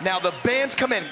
Now the bans come in.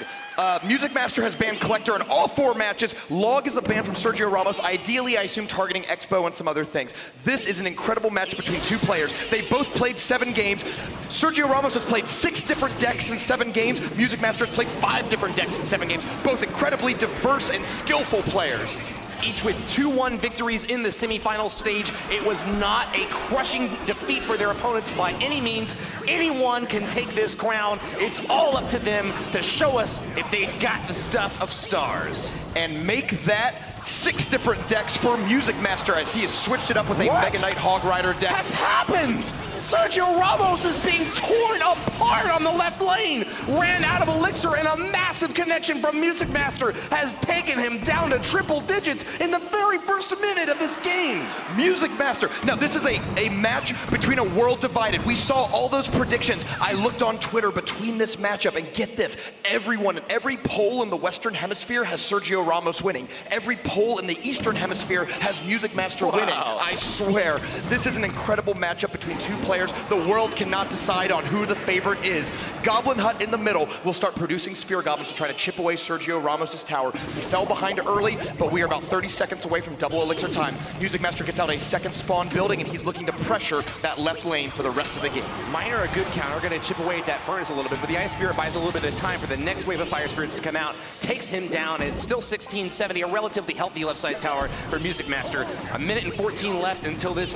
Music Master has banned Collector in all 4 matches. Log is a ban from Sergio Ramos, ideally I assume targeting Expo and some other things. This is an incredible match between 2 players. They both played 7 games. Sergio Ramos has played 6 different decks in 7 games. Music Master has played 5 different decks in 7 games. Both incredibly diverse and skillful players. Each with 2-1 victories in the semifinal stage. It was not a crushing defeat for their opponents by any means. Anyone can take this crown. It's all up to them to show us if they've got the stuff of stars. And make that 6 different decks for Music Master as he has switched it up with a Mega Knight Hog Rider deck. Has happened? Sergio Ramos is being torn apart on the left lane. Ran out of Elixir, and a massive connection from Music Master has taken him down to triple digits in the very first minute of this game. Music Master. Now this is a match between a world divided. We saw all those predictions. I looked on Twitter between this matchup, and get this, everyone, every poll in the Western Hemisphere has Sergio Ramos winning. Every poll in the Eastern Hemisphere has Music Master winning. I swear, this is an incredible matchup between 2 players. The world cannot decide on who the favorite is. Goblin Hut in the middle will start producing Spear Goblins to try to chip away Sergio Ramos' tower. He fell behind early, but we are about 30 seconds away from double Elixir time. Music Master gets out a second spawn building, and he's looking to pressure that left lane for the rest of the game. Miner a good counter, going to chip away at that Furnace a little bit, but the Ice Spirit buys a little bit of time for the next wave of Fire Spirits to come out, takes him down. It's still 1670, a relatively healthy left side tower for Music Master. 1:14 left until this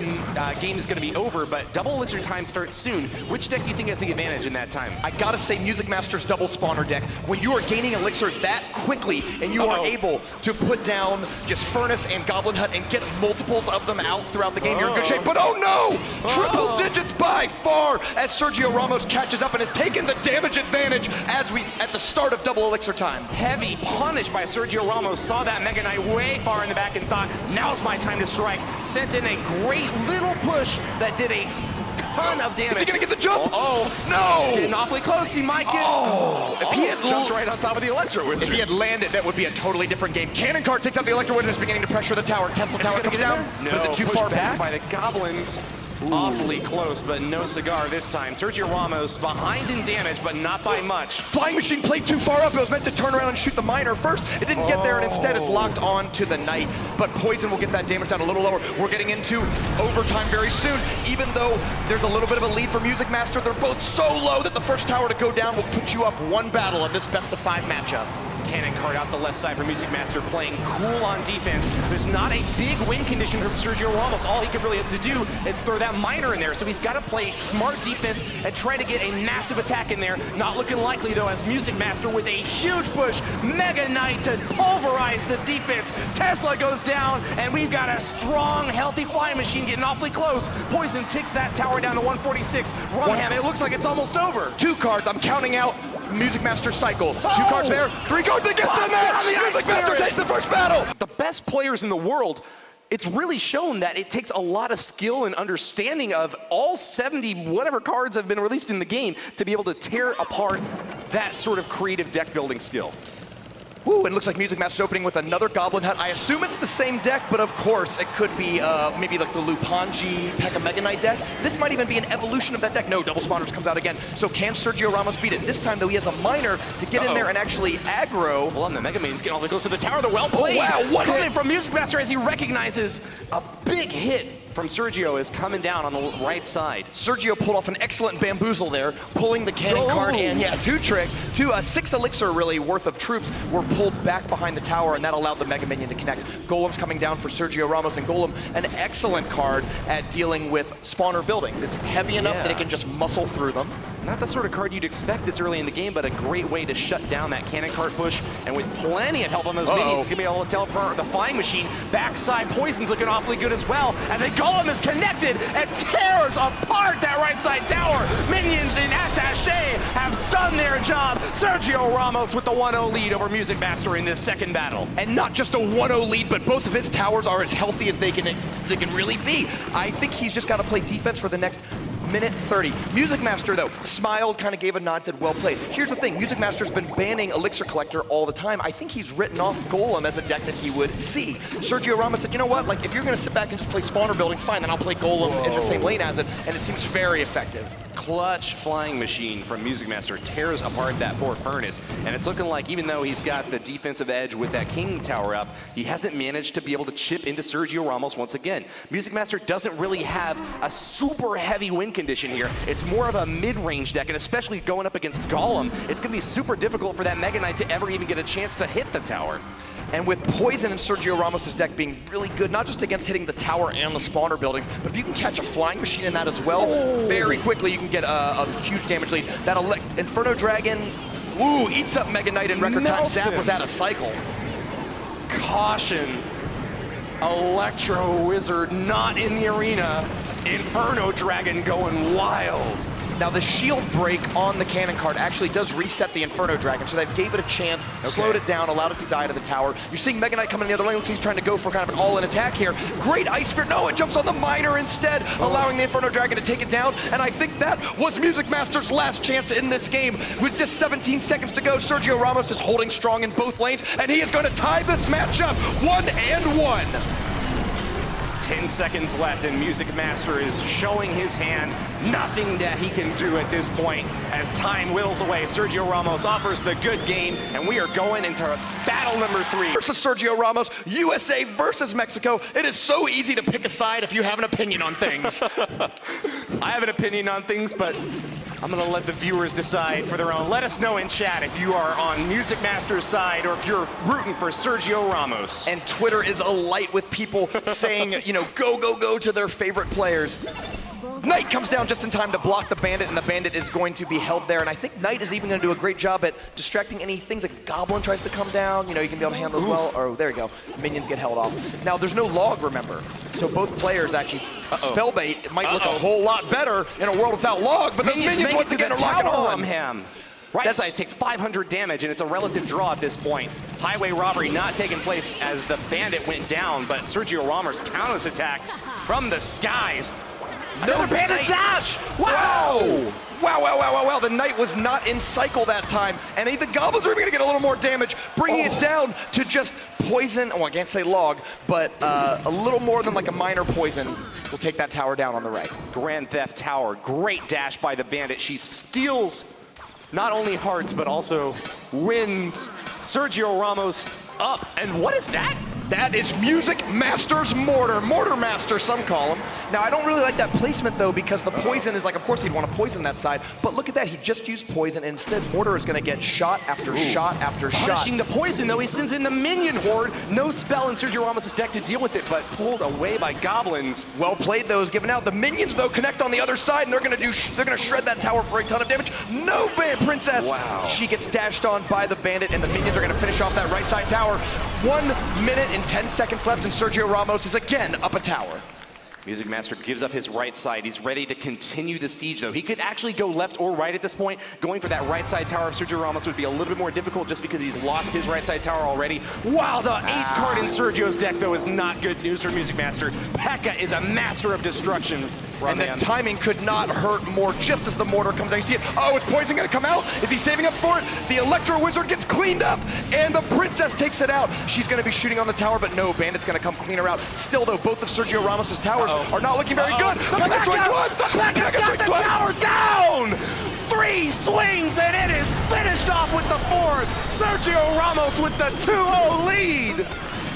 game is going to be over, but double Elixir time starts soon. Which deck do you think has the advantage in that time? I gotta say Music Master's double spawner deck. When you are gaining Elixir that quickly and you are able to put down just Furnace and Goblin Hut and get multiples of them out throughout the game, you're in good shape. But oh no! Triple digits by far as Sergio Ramos catches up and has taken the damage advantage as we at the start of double Elixir time. Heavy punish by Sergio Ramos. Saw that Mega Knight way far in the back and thought, now's my time to strike. Sent in a great little push that did a ton of damage. Is he gonna get the jump? No! Getting awfully close, he might get... If he had jumped right on top of the Electro Wizard. If he had landed, that would be a totally different game. Cannon Cart takes out the Electro Wizard, is beginning to pressure the tower. Tesla Tower comes down, no, but is it too far back? By the Goblins. Awfully close, but no cigar this time. Sergio Ramos behind in damage, but not by much. Flying Machine played too far up. It was meant to turn around and shoot the Miner first. It didn't get there, and instead it's locked on to the Knight. But Poison will get that damage down a little lower. We're getting into overtime very soon. Even though there's a little bit of a lead for Music Master, they're both so low that the first tower to go down will put you up 1 battle in this best-of-5 matchup. Cannon Cart out the left side for Music Master, playing cool on defense. There's not a big win condition from Sergio Ramos. All he can really have to do is throw that Miner in there. So he's got to play smart defense and try to get a massive attack in there. Not looking likely though, as Music Master with a huge push. Mega Knight to pulverize the defense. Tesla goes down, and we've got a strong, healthy Flying Machine getting awfully close. Poison ticks that tower down to 146. Rumham, it looks like it's almost over. 2 cards, I'm counting out Music Master cycle. 2 cards there, 3 cards that gets in there! Music Master takes the first battle! The best players in the world, it's really shown that it takes a lot of skill and understanding of all 70 whatever cards have been released in the game to be able to tear apart that sort of creative deck building skill. Ooh, it looks like Music Master's opening with another Goblin Hut. I assume it's the same deck, but of course it could be maybe like the Lupanji P.E.K.K.A Mega Knight deck. This might even be an evolution of that deck. No, Double Spawners comes out again. So can Sergio Ramos beat it? This time though, he has a Miner to get in there and actually aggro. Well, and the Mega Man's getting all the close to the tower. The well played. Wow, what coming from Music Master as he recognizes a big hit from Sergio is coming down on the right side. Sergio pulled off an excellent bamboozle there, pulling the Cannon Cart in. Yeah, 2-trick. 6 Elixir really worth of troops were pulled back behind the tower, and that allowed the Mega Minion to connect. Golem's coming down for Sergio Ramos, and Golem, an excellent card at dealing with spawner buildings. It's heavy enough that it can just muscle through them. Not the sort of card you'd expect this early in the game, but a great way to shut down that Cannon Cart push, and with plenty of help on those minions, he's gonna be able to teleport the Flying Machine. Backside Poison's looking awfully good as well, as a Golem is connected and tears apart that right side tower. Minions in Attaché have done their job. Sergio Ramos with the 1-0 lead over Music Master in this second battle. And not just a 1-0 lead, but both of his towers are as healthy as they can really be. I think he's just got to play defense for the next minute 30. Music Master, though, smiled, kind of gave a nod, said, well played. Here's the thing, Music Master's been banning Elixir Collector all the time. I think he's written off Golem as a deck that he would see. Sergio Ramos said, you know what, like, if you're gonna sit back and just play spawner buildings, fine, then I'll play Golem in the same lane as it, and it seems very effective. Clutch flying machine from Music Master tears apart that poor Furnace, and it's looking like even though he's got the defensive edge with that King Tower up, he hasn't managed to be able to chip into Sergio Ramos once again. Music Master doesn't really have a super heavy win condition here. It's more of a mid-range deck, and especially going up against Golem, it's going to be super difficult for that Mega Knight to ever even get a chance to hit the tower. And with Poison and Sergio Ramos' deck being really good, not just against hitting the tower and the spawner buildings, but if you can catch a flying machine in that as well, very quickly you can get a huge damage lead. That Inferno Dragon, eats up Mega Knight in record time. Zap was out of cycle. Caution. Electro Wizard not in the arena. Inferno Dragon going wild. Now the shield break on the cannon card actually does reset the Inferno Dragon, so that gave it a chance, slowed it down, allowed it to die to the tower. You're seeing Mega Knight coming in the other lane, looks like he's trying to go for kind of an all-in attack here. Great Ice Spear, no, it jumps on the Miner instead, allowing the Inferno Dragon to take it down, and I think that was Music Master's last chance in this game. With just 17 seconds to go, Sergio Ramos is holding strong in both lanes, and he is going to tie this matchup 1-1. 10 seconds left, and Music Master is showing his hand. Nothing that he can do at this point as time whittles away. Sergio Ramos offers the good game, and we are going into battle number 3. Versus Sergio Ramos, USA versus Mexico. It is so easy to pick a side if you have an opinion on things. I have an opinion on things, but I'm going to let the viewers decide for their own. Let us know in chat if you are on Music Master's side or if you're rooting for Sergio Ramos. And Twitter is alight with people saying, you know, go, go, go to their favorite players. Knight comes down just in time to block the Bandit, and the Bandit is going to be held there. And I think Knight is even going to do a great job at distracting any things like Goblin tries to come down. You know, you can be able to handle those well. Oh, there you go. Minions get held off. Now, there's no log, remember. So both players actually, Spellbait might look a whole lot better in a world without log, but the Minions once again are locking on him. Right side takes 500 damage, and it's a relative draw at this point. Highway robbery not taking place as the Bandit went down, but Sergio Ramos counters attacks from the skies. Another Bandit dash! Wow! Wow. The Knight was not in cycle that time, and the Goblins are even gonna get a little more damage, bringing it down to just poison. Oh, I can't say log, but a little more than like a minor poison will take that tower down on the right. Grand Theft Tower, great dash by the Bandit. She steals not only hearts, but also wins. Sergio Ramos up, and what is that? That is Music Master's Mortar. Mortar Master, some call him. Now, I don't really like that placement, though, because the poison is like, of course he'd want to poison that side, but look at that, he just used poison, and instead Mortar is going to get shot after shot after shot. Punishing the poison, though, he sends in the Minion Horde. No spell in Sergio Ramos' deck to deal with it, but pulled away by Goblins. Well played, though, is given out. The Minions, though, connect on the other side, and they're going to shred that tower for a ton of damage. No, Princess! Wow. She gets dashed on by the Bandit, and the Minions are going to finish off that right side tower. 1 minute and 10 seconds left, and Sergio Ramos is again up a tower. Music Master gives up his right side. He's ready to continue the siege, though. He could actually go left or right at this point. Going for that right side tower of Sergio Ramos would be a little bit more difficult just because he's lost his right side tower already. Wow, the 8th card in Sergio's deck, though, is not good news for Music Master. P.E.K.K.A is a master of destruction. And the timing could not hurt more just as the mortar comes down. You see it. Oh, is Poison going to come out? Is he saving up for it? The Electro Wizard gets cleaned up, and the Princess takes it out. She's going to be shooting on the tower, but no, Bandit's going to come clean her out. Still, though, both of Sergio Ramos' towers are not looking very good. The P.E.K.K.A.'s got the tower down! 3 swings, and it is finished off with the 4th. Sergio Ramos with the 2-0 lead.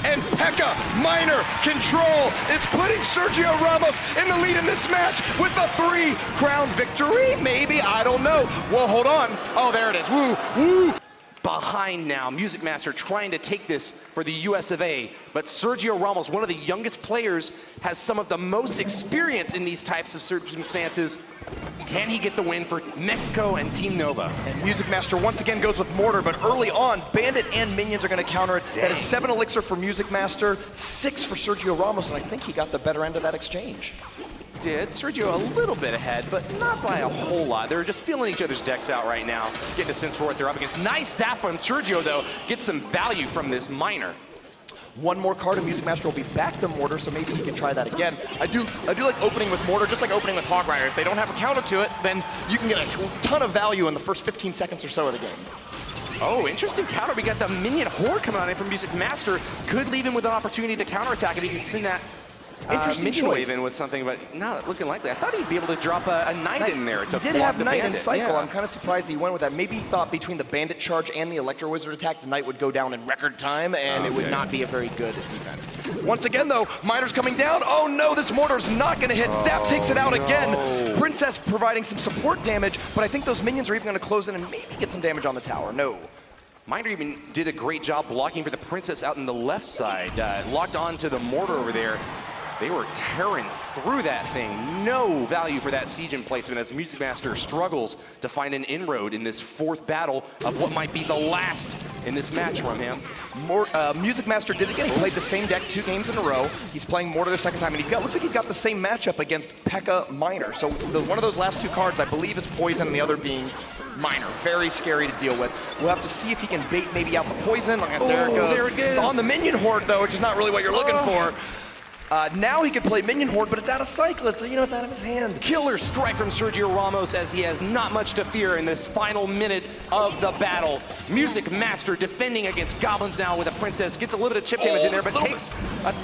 And P.E.K.K.A. Minor Control is putting Sergio Ramos in the lead in this match with a 3-crown victory, maybe, I don't know. Well, hold on. Oh, there it is. Woo. Behind now, Music Master trying to take this for the US of A, but Sergio Ramos, one of the youngest players, has some of the most experience in these types of circumstances. Can he get the win for Mexico and Team Nova? And Music Master once again goes with Mortar, but early on, Bandit and Minions are going to counter it. That is 7 elixir for Music Master, 6 for Sergio Ramos, and I think he got the better end of that exchange. Did. Sergio a little bit ahead, but not by a whole lot. They're just feeling each other's decks out right now, getting a sense for what they're up against. Nice zap from Sergio, though. Gets some value from this Miner. one more card and Music Master will be back to Mortar, so maybe he can try that again. I do like opening with Mortar, just like opening with Hog Rider. If they don't have a counter to it, then you can get a ton of value in the first 15 seconds or so of the game. Oh, interesting counter. We got the minion horde coming on in from Music Master. Could leave him with an opportunity to counterattack if he can send that minion wave in with something, but not looking likely. I thought he'd be able to drop a Knight in there to He did have block the Knight in Bandit. cycle. Yeah. I'm kind of surprised he went with that. Maybe he thought between the Bandit charge and the Electro Wizard attack, the Knight would go down in record time, and it would not be a very good defense. Once again, though, Miner's coming down. Oh no, this Mortar's not going to hit. Zap takes it out again. Princess providing some support damage, but I think those minions are even going to close in and maybe get some damage on the tower. No. Miner even did a great job blocking for the Princess out in the left side. Locked on to the Mortar over there. They were tearing through that thing. No value for that siege emplacement as Music Master struggles to find an inroad in this fourth battle of what might be the last in this match from him. Music Master did it again. He played the same deck 2 games in a row. He's playing Mortar the second time, and looks like he's got the same matchup against P.E.K.K.A. Miner. So one of those last 2 cards, I believe, is Poison, and the other being Miner. Very scary to deal with. We'll have to see if he can bait maybe out the Poison. There it goes. There it is. It's on the Minion Horde, though, which is not really what you're looking for. Now he can play Minion Horde, but it's out of Cyclone, so it's out of his hand. Killer strike from Sergio Ramos as he has not much to fear in this final minute of the battle. Music Master defending against Goblins now with a Princess. Gets a little bit of chip damage in there, but takes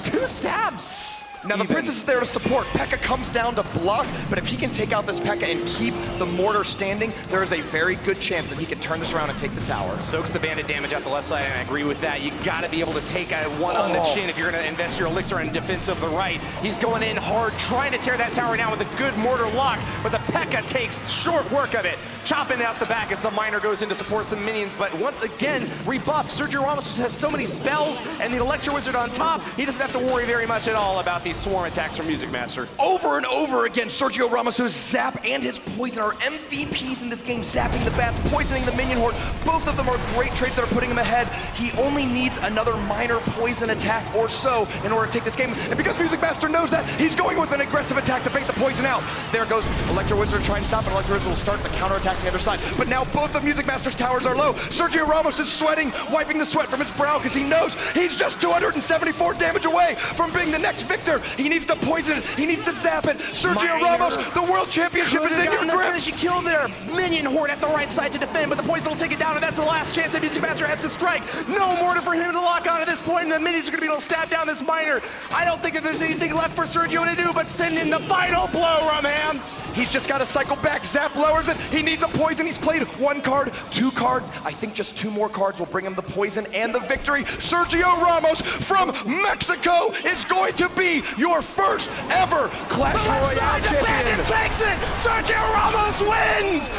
2 stabs. Now the Princess is there to support. P.E.K.K.A. comes down to block, but if he can take out this P.E.K.K.A. and keep the Mortar standing, there is a very good chance that he can turn this around and take the tower. Soaks the Bandit damage out the left side, and I agree with that. You gotta be able to take a one on the chin if you're gonna invest your elixir in defense of the right. He's going in hard, trying to tear that tower down with a good Mortar lock, but the P.E.K.K.A. takes short work of it. Chopping out the back as the Miner goes in to support some minions, but once again, rebuffed. Sergio Ramos just has so many spells, and the Electro Wizard on top, he doesn't have to worry very much at all about these swarm attacks from Music Master. Over and over again, Sergio Ramos' Zap and his Poison are MVPs in this game, zapping the bats, poisoning the Minion Horde. Both of them are great traits that are putting him ahead. He only needs another minor Poison attack or so in order to take this game. And because Music Master knows that, he's going with an aggressive attack to bait the Poison out. There goes Electro Wizard trying to stop, and Electro Wizard will start the counterattack on the other side. But now both of Music Master's towers are low. Sergio Ramos is sweating, wiping the sweat from his brow because he knows he's just 274 damage away from being the next victor. He needs to poison it. He needs to zap it. Sergio Ramos, the world championship is in your grip. Finishing kill there. Minion Horde at the right side to defend, but the Poison will take it down, and that's the last chance that Music Master has to strike. No Mortar for him to lock on at this point, and the minions are going to be able to stab down this Miner. I don't think that there's anything left for Sergio to do but send in the final blow, Rumham. He's just got to cycle back. Zap lowers it. He needs a Poison. He's played 1 card, 2 cards. I think just 2 more cards will bring him the Poison and the victory. Sergio Ramos from Mexico is going to be your first ever Clash Royale champion. The Bandit takes it. Sergio Ramos wins.